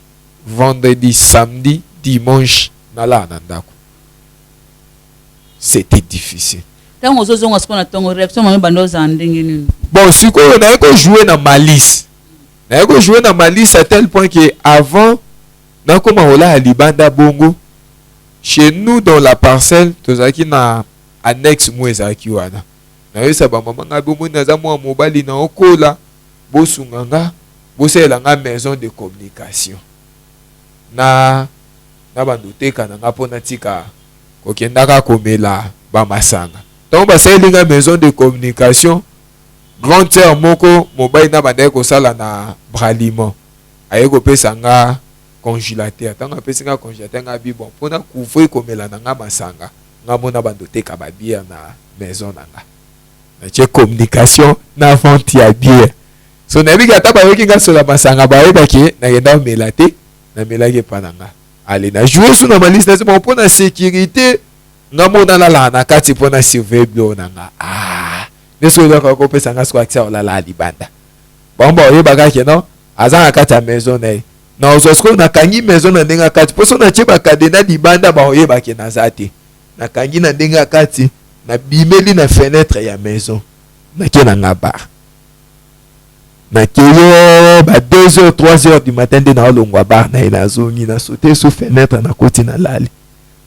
vendredi samedi dimanche na la nandako c'était difficile tant aux autres on ce qu'on a ton réaction maman bando za ndenge nini bon siko na ko jouer na malice na ko jouer na malice à tel point que avant na koma ola libanda bongo chez nous dans la parcelle tozaki na annexe mwezaki wana na yesa ba mama nga bomo na za mwa mobali na okola bosunganga bosela nga maison de communication na bandoteka na nga pona tika kokendaka komela ba masanga donc baselinga maison de communication grand sœur moko mobali na bandeko kosala na braliment aye kopesa nga congélateur tanga pesinga congélateur nga bon pona couvrir komela na nga masanga nga mona bandoteka ba bière na maison na nga na che communication na vente ya bière so na bika taba yoki nga sola masanga ba yebaki na yenda melate na melage pananga allez na jouer sur na maliste na bon pona sécurité nga mona la na kati pona surveiller bio na nga neso la ko pesa nga so accès la libanda bon yebaka ke non azanga kati ya maison na na ozosko na kangi maison na ndenga kati poso na cheba kadena libanda ba yebaki na zate na kangi na ndenga kati na bimeli na fenêtre ya maison na kena nga bar na keyo ba 2h 3h du matin de na olongwa bar na ina zongi na sauter sous fenêtre na koti na lali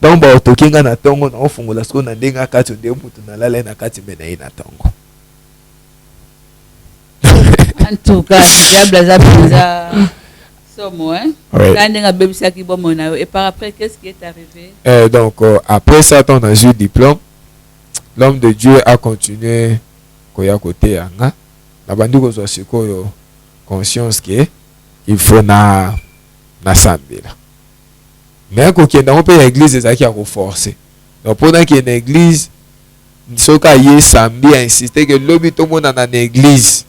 donc ba otokenga na tongo na ofungola sko na ndenga kati nde mutu na lala na kati mena ina tongo en tout cas diable za somo ndenga bebisa ki bomo na et par après qu'est-ce qui est arrivé donc après ça on a eu diplôme l'homme de Dieu a continué koya côté yanga na bandi ko zo sikoyo conscience que il faut na sambela mais ko kenda on peut l'église ezaki a forcer donc pendant que l'église soka yé samedi a insisté que lobi to mona na église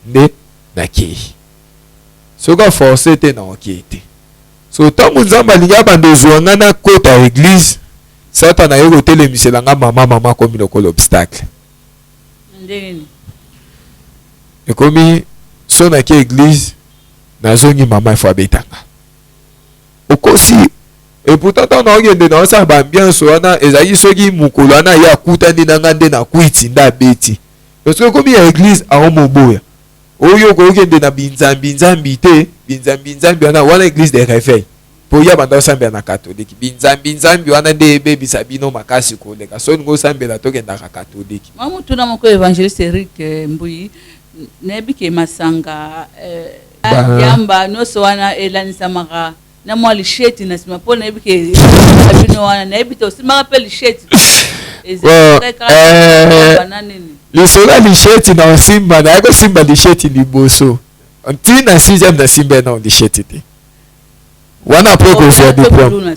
ne na ki soka forcer te na okete so tant nzamba liya bando zonga na kota église Satan a eu télémisé la maman comme le obstacle. ekomi so na ki église nazongi mama ifo abetanga okosi et pourtant tant na ogende na osa ba ambiance wana ezali soki mukolo wana ya akutani nanga nde na kwiti nda beti parce que komi ya église aomoboya oyo kokende na binzambi te binzambi wana église de réveil po ya banda osambela na catholique binzambi wana nde ebebisa bino makasi koleka so ningo osambela tokendaka catholique mamu tuna moko évangéliste Eric Mbuyi nebi ke masanga yamba noso wana elanisamaka na mwa lisheti na sima po nebi ke bino wana nebi to sima pe lisheti lisola lisheti na osimba na yako simba lisheti liboso nti na 6e na simba na lisheti te wana après que j'ai diplôme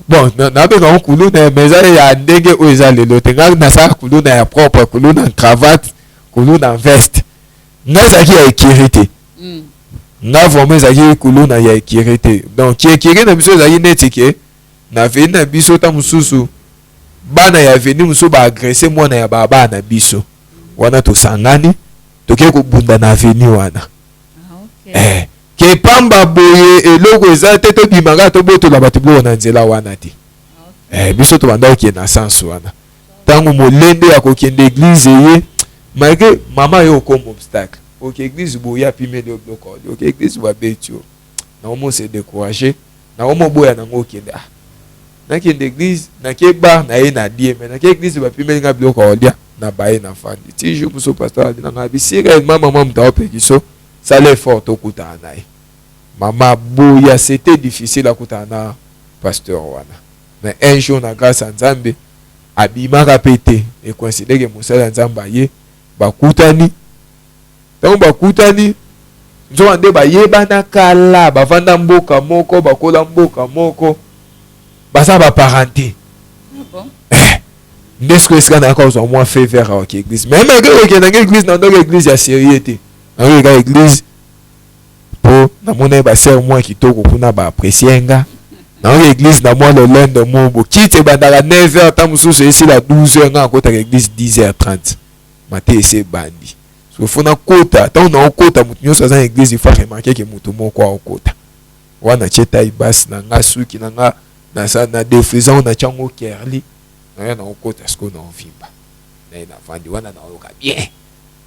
bon na be na kuluna meza ya ndenge o ezale lotenga na sa kuluna ya propre kuluna cravate kuluna veste ngaza ki ya sécurité nga vraiment ezaki kuluna ya sécurité donc qui na biso ezaki neti ke na veni na biso ta mususu bana ya veni musu ba agresser mwana ya baba na biso wana tosangani toke kubunda na veni wana ke pamba boye eloko eza te tobimaka tobotola bato blo na nzela wana te biso tobanda okende na sens wana ntango molende ya kokende église ye malgré mama yo okoma obstacle oke église boye apimeli obloko oke église babeti yo na omo se décourager na omo boya nango okende nakende église nake bar na ye na die me nake église bapimeli nga biloko olia na baye na fandi ti jour muso pasteur ali nanga bisika mama muta opekiso sala effort okutana naye mama boya c'était difficile akutana na pasteur wana mais un jour na grâce à Nzambe abimaka pete et considère que mosala Nzambe ye bakutani tango bakutani nzo ande bayebana kala bavanda mboka moko bakola mboka moko basa ba parenté ndesco esika na cause au moins fait vers à église mais malgré que na église na ndoko église ya sérieuxité na nga église po na mona ba sœur moi kitoko kuna ba apprécier nga na église na moi le lundi mobo kite bandaka 9h ta mususu esi la 12h nga kota église 10h30 maté ese bandi so fona kota ta na kota mutu nyoso za église il faut remarquer que mutu moko akota wana cheta ibas na nga suki na nga na sa na défaisant na chango kerli na na kota sko na vimba na fandi wana na oka bien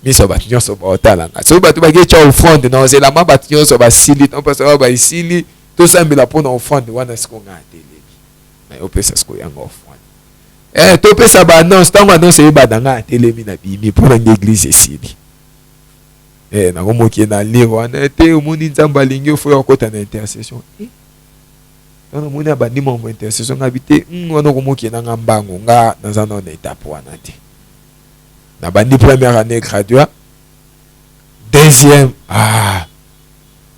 miso batu nyoso ba otala nga so batu bage cha offrande na ozela ma batu nyoso ba sili non parce que ba isili to sambela pona offrande wana sko nga tele na yo pesa sko yanga offrande to pesa ba annonce tango annonce e ba danga tele mi na bimi pona l'église esili na komo ki na lire wana te omoni Nzamba lingi ofo ya kota na intercession tana moni abandi mo intercession ngabite wana komo ki na ngambango nga na zana na étape wana te na bandi première année graduat deuxième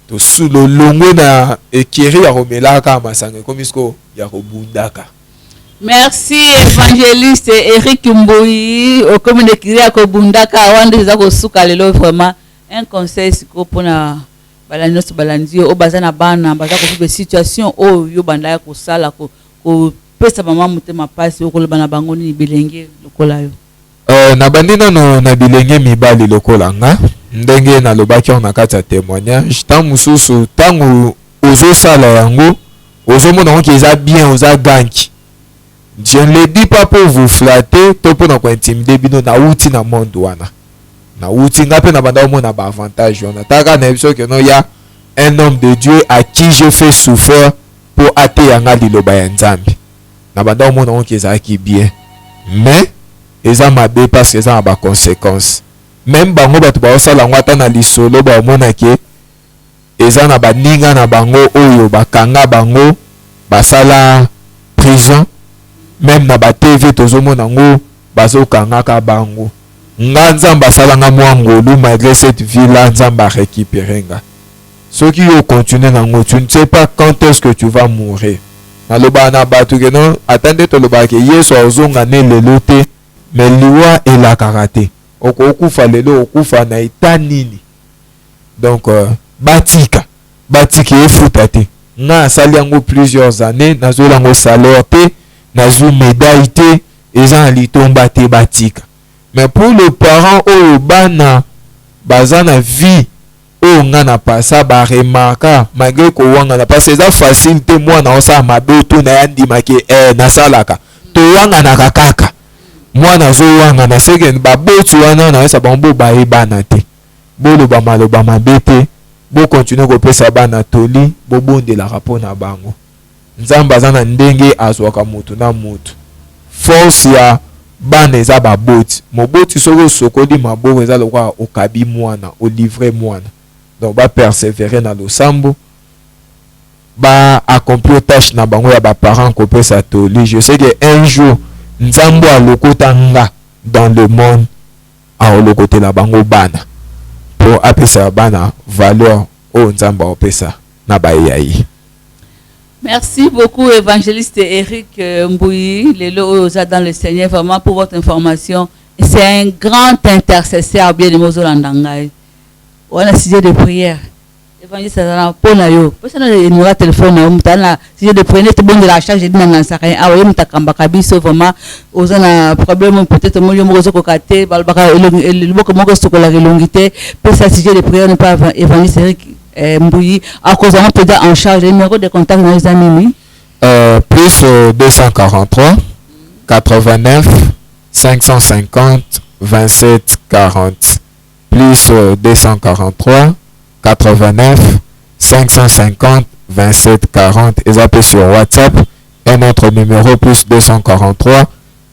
to sous le longo na ekiri ya romelaka masanga komisko ya kobundaka. Merci évangéliste Eric Mbuyi au commune ekiri ya kobundaka wande za kosuka lelo vraiment un conseil siko pona balanyos balandio o bazana bana baza ko vivre situation o yo banda ya kosala ko pesa mama mutema pasi okoloba na bango ni bilenge lokola yo. Na bandi nano na bilenge mibali lokola nga ndenge na lobaki on kati ya témoignage tant mususu tango ozo sala yango ozo mona ko eza bien oza ganki. Je ne le dis pas pour vous flatter to pona ko intimider bino na uti na monde wana na uti ngape na banda mona ba avantage on ataka na biso que non ya un homme de Dieu à qui je fais souffrir pour ate yanga liloba ya Nzambe na banda mona ko eza ki bien mais eza mabe parce que eza ba conséquences même bango batu ba osala ngwata na lisolo ba mona ke eza na baninga na bango oyo bakanga bango basala prison même na ba TV tozomona ngo bazokanga ka bango nga Nzambe asalanga mwangolu malgré cette vie là Nzambe a récupéré nga soki yo continuer nango tu ne sais pas quand est-ce que tu vas mourir na loba na batu ke non attendez to loba ke Yesu azonga ne lelo te mais liwa ela karate okufa lelo okufa na etanini donc batika efuta te nga asali yango plusieurs années nazolango salaire te nazu médaille te eza litomba te batika mais pour le parent oyo bana baza na vie oyo nga na pasa baremarka malgré kowangana parce que eza facile te mwana osala mabe otuna ya ndimaki nasalaka towanganaka kaka mwana azowangana seke baboti wana nayosa bango bayebana te boloba maloba mabe te bokontinue kopesa bana toli bobondelaka mpo na bango. Nzambe aza na ndenge azwaka mutu na mutu. Force ya bana eza baboti moboti soki osokoli maboko eza lokola okabi mwana olivre mwana, donc bapersévérer na losambo accomplir tâche na bango ya baparent kopesa toli. Je sais que un jour Nzambe alokota nga dans le monde aolokotela bango bana pour apesa bana valeur o Nzambe opesa na bayai. Merci beaucoup, évangéliste Eric Mbouyi, Lelo dans le Seigneur, vraiment pour votre information. C'est un grand intercesseur, bien de Mozolandangai. On a sujet de prière. Évangéliste Ponayo. Personne n'a téléphone, on a sujet de prière, c'est bon de la charge, j'ai dit dans l'enseigne. Ah oui, Mtakamba Kabiso, vraiment, on a un problème, peut-être, moi, je me côté, Balbaka, le beaucoup de monde, la longuité, pour ce sujet de prière, n'est pas évangéliste Eric Mbouyi, à cause d'un peu en charge, le numéro de contact dans les amis. Plus 243 89 550 27 40. Plus 243 89 550 27 40. Et ça peut sur WhatsApp. Et notre numéro plus 243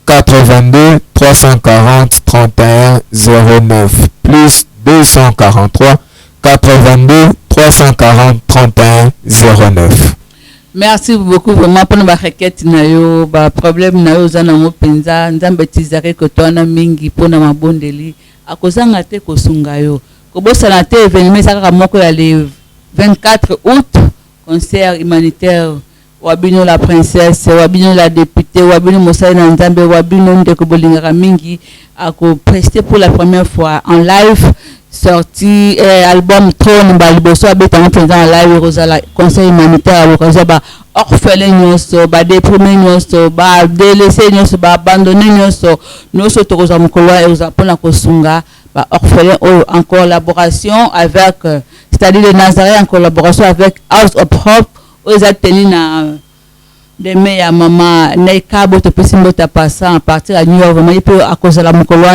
82 340 31 09. Plus 243 82 340 31 09. Merci beaucoup vraiment pour nos requêtes nayo ba problème nayo za na mopenza nzambe tizare ko tona mingi pona mabondeli akozanga te kosunga yo kobosa na te événement saka moko ya le 24 août concert humanitaire wabino la princesse wabino la députée wabino mosai na nzambe wabino ndeko bolingaka mingi ako prester pour la première fois en live sorti album Trône baliboso abeta en présent en live rosala conseil humanitaire l'occasion ba orphelin nyonso ba déprimé nyonso ba délaissé nyonso ba abandonné nyonso tokoza mokolo et oza pona kosunga ba orphelin en collaboration avec c'est-à-dire le Nazareth en collaboration avec House of Hope aux Aténina demain ya mama Neikabo to pesimbo ta passa à partir à New York vraiment il peut à cause de la mokolo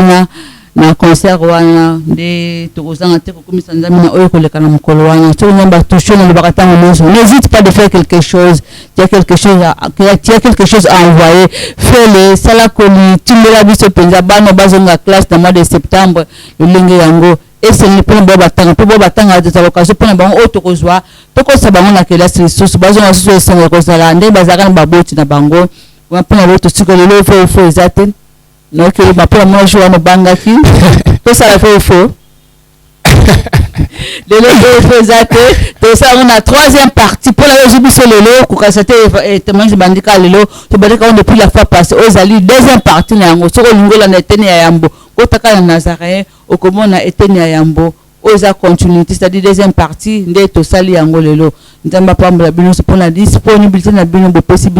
na concert wana de tokozanga te kokomisa nzambe na oyo koleka na mokolo wana to ngamba toucher na bakata monzo. N'hésite pas de faire quelque chose, tu as quelque chose à envoyer, fais-le sala koli timbela biso penza bano bazonga classe na mois de septembre le lingue yango et c'est le plan bobatanga po bobatanga de l'occasion pour bango auto kozwa toko sabango na classe ressources bazonga so esanga kozala nde bazaka na baboti na bango wa pona boto sikolo le fo ezate. Donc, il m'a pas moi jouer à nos bangaki. Tout ça fait faux. Le tout ça on a troisième partie pour la logique sur le lot. Quand c'était témoignage bandika le lot. Tu vas dire qu'on depuis la fois passée aux alliés deuxième partie na yango. Sur le lingo la neteni ya yambo. Kotaka na Nazareth. Au comment na eteni ya yambo. Oza continuité, c'est-à-dire deuxième partie nde to sali yango lelo nzamba pamba bino pour la disponibilité na bino bo possible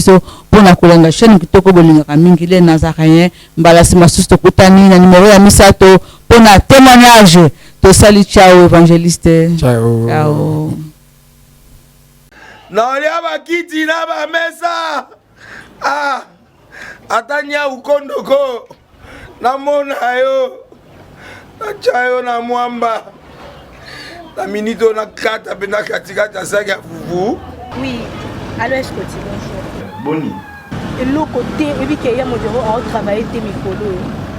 pour na kolanga chaîne kitoko bolinga mingi le Nazarien mbala sima susto kutani na numéro ya misato pour na témoignage to sali. Ciao évangéliste. Ciao. Na olia bakiti na ba mesa atanya ukondoko na mona yo na chayo na mwamba. La minute on a 4 à katika saga vous. Oui, alors est-ce que tu bonjour. Boni. Et le côté et puis qu'il y a mon bureau à travailler tes micros.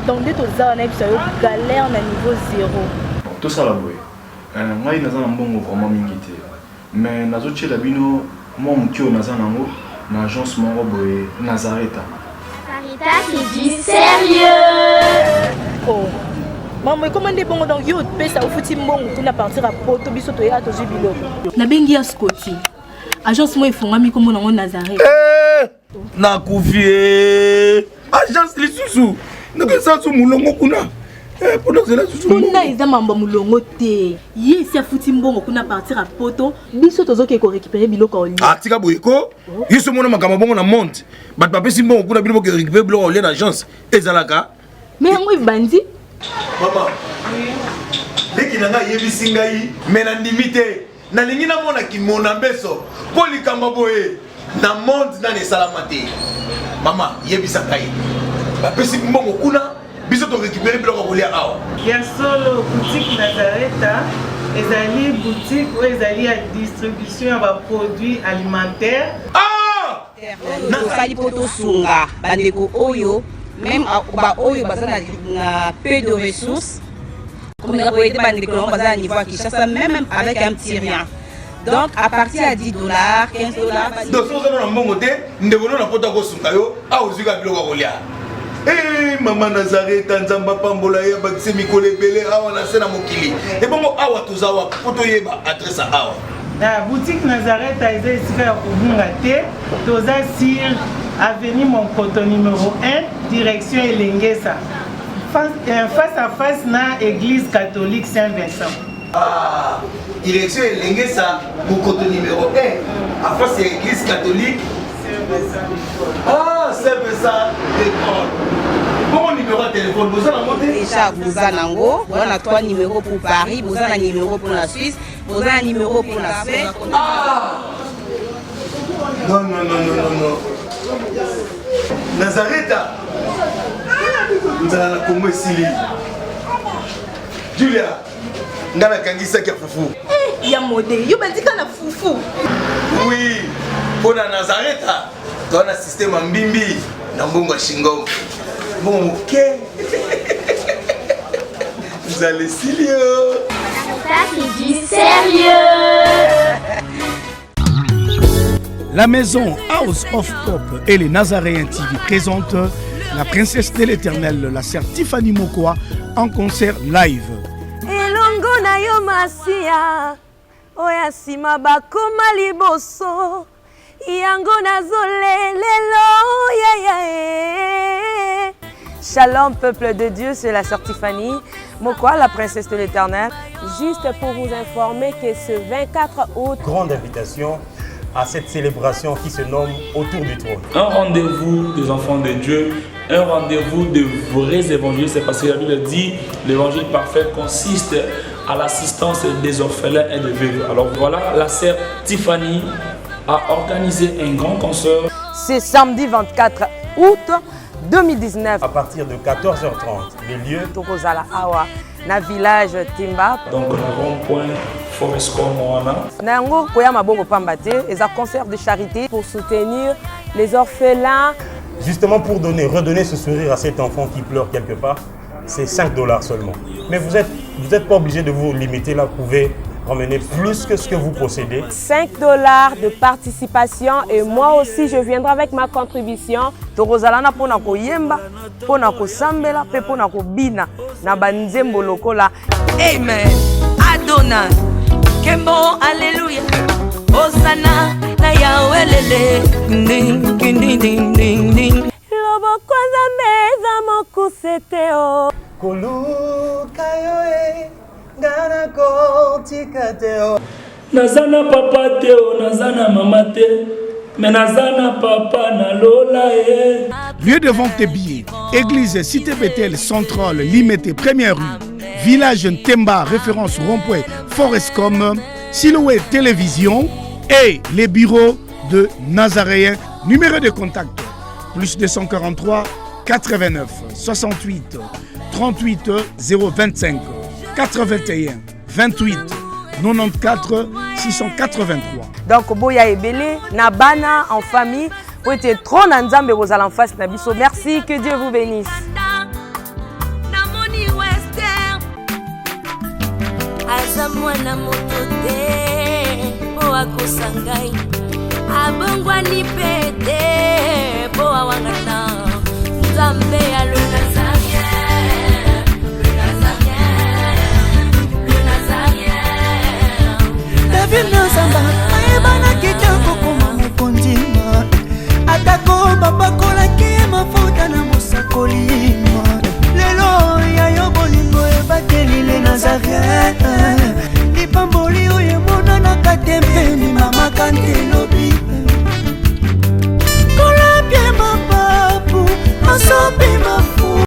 Donc dès que ça on a eu galère na niveau 0. Tout ça là boy. Ngai naza na mbongo vraiment mingi te. Mais nazo tchela bino moi mukio naza nango na agence moko boy Nazareth. Caritas c'est du sérieux. Oh. Maman, comment est bon donc yo pesa au futi mbongo pour na partir à poto biso to ya to jibilo. Na bengi ya Scotty. Agence moi ifungami comme na Nazareth. Na kufie. Agence lisusu. Ndeke sansu mulongo kuna. Pour nous là susu. Kuna eza mambo mulongo te. Ye si afuti mbongo kuna partir à poto biso tozo ke ko récupérer biloko oli. Ah tika boyeko. Yeso mona makamba bongo na monte. Bat papesi mbongo kuna biloko ke récupérer biloko oli na agence. Ezalaka. Mais yango bandi. Maman. Dès nanga yebisi ngai mais na ndimité na lingi na mona ki mona beso po likamba boye na monde na ne salamate. Maman yebisa ngai. Ba pesi mbongo kuna biso to récupérer biloko kolia awa. Ya solo boutique Nazareta ezali boutique où ezali à distribution ya produits alimentaires. Ah! Fali poto sunga bandeko oyo même ba oyo bazana na peu de ressources. Comme nous avons été à niveau à Kinshasa, même avec un petit rien. Donc, à partir de $10, $15. Donc, si vous avez un bon côté, nous devons nous porter au Sungayo, à Ozuga Blogolia. Eh, Maman Nazareth, Tanzamba Pambola, Bakse Mikole Bele, Awa Nasena Mokili. Et bon, Awa Tuzawa, Potoyeba, adresse à Awa. La boutique Nazareth a été ici à Koubungate, Toza Sir, avenue Monkoto numéro 1, direction Elengesa. Face à face na église catholique Saint-Vincent. Ah, direction Elengesa, Monkoto numéro 1, à face à l'église catholique Saint-Vincent. Ah, Saint-Vincent d'école. Bon numéro de téléphone, vous allez monter. Déjà, vous avez un 3 numéros pour Paris, vous avez un numéro pour la Suisse, vous avez un numéro pour la Suède. Ah! Non. Nazareta. Nous allons la Congo Sili. Julia, nous allons kangisa kia fufu. Eh, ya modé, yo bandika na fufu. Oui, pour la Nazareta, tu as un système en bimbi, dans Bongo Shingo. Bon, ok. Vous allez Silio. Ça c'est du sérieux. La maison House of Pop et les Nazaréens TV présentent la princesse de l'éternel, la sœur Tiffany Mokoa, en concert live. Elongo na yo masia, oya sima bakoma liboso, yango nazolelelo, yeah. Shalom peuple de Dieu, c'est la sœur Tiffany Mokoa, la princesse de l'éternel. Juste pour vous informer que ce 24 août, grande invitation à cette célébration qui se nomme Autour du trône. Un rendez-vous des enfants de Dieu, un rendez-vous de vrais évangélistes. C'est parce que la Bible dit l'évangile parfait consiste à l'assistance des orphelins et des veuves. Alors voilà, la sœur Tiffany a organisé un grand concert. C'est samedi 24 août 2019. À partir de 14h30, les lieux Tokozala Awa, na village Timba. Donc le rond-point Forescom Moana. Nango koya mabongo pambate, et un concert de charité pour soutenir les orphelins. Justement pour redonner ce sourire à cet enfant qui pleure quelque part, c'est $5 seulement. Mais vous êtes pas obligé de vous limiter là, vous pouvez ramener plus que ce que vous possédez. $5 de participation et moi aussi je viendrai avec ma contribution. Tokozalana pona koyemba, pona kosambela, pe pona kobina na banzembo lokola. Amen. Adonai. Kembo alléluia. Hosanna na Yahweh lele. Ding ding ding ding ding. Lobo kwanza meza mokuseteo. Koluka yoe. Ngana kotika teo. Nazana papa teo, nazana mama te, mais nazana papa na lola e. Lieu de vente des billets, église Cité Bethel Centrale, Limité, Première rue, village Ntemba, référence rond-point Forescom, Silhouette Télévision et les bureaux de Nazaréens. Numéro de contact, plus 243 89 68 38 025 81 28 94 683. Donc boya ebele na bana en famille pour être trop na nzambe kozala en face na biso. Merci, que Dieu vous bénisse. Azamwana motote po akosangai abongwani pete po awangata nzambe alona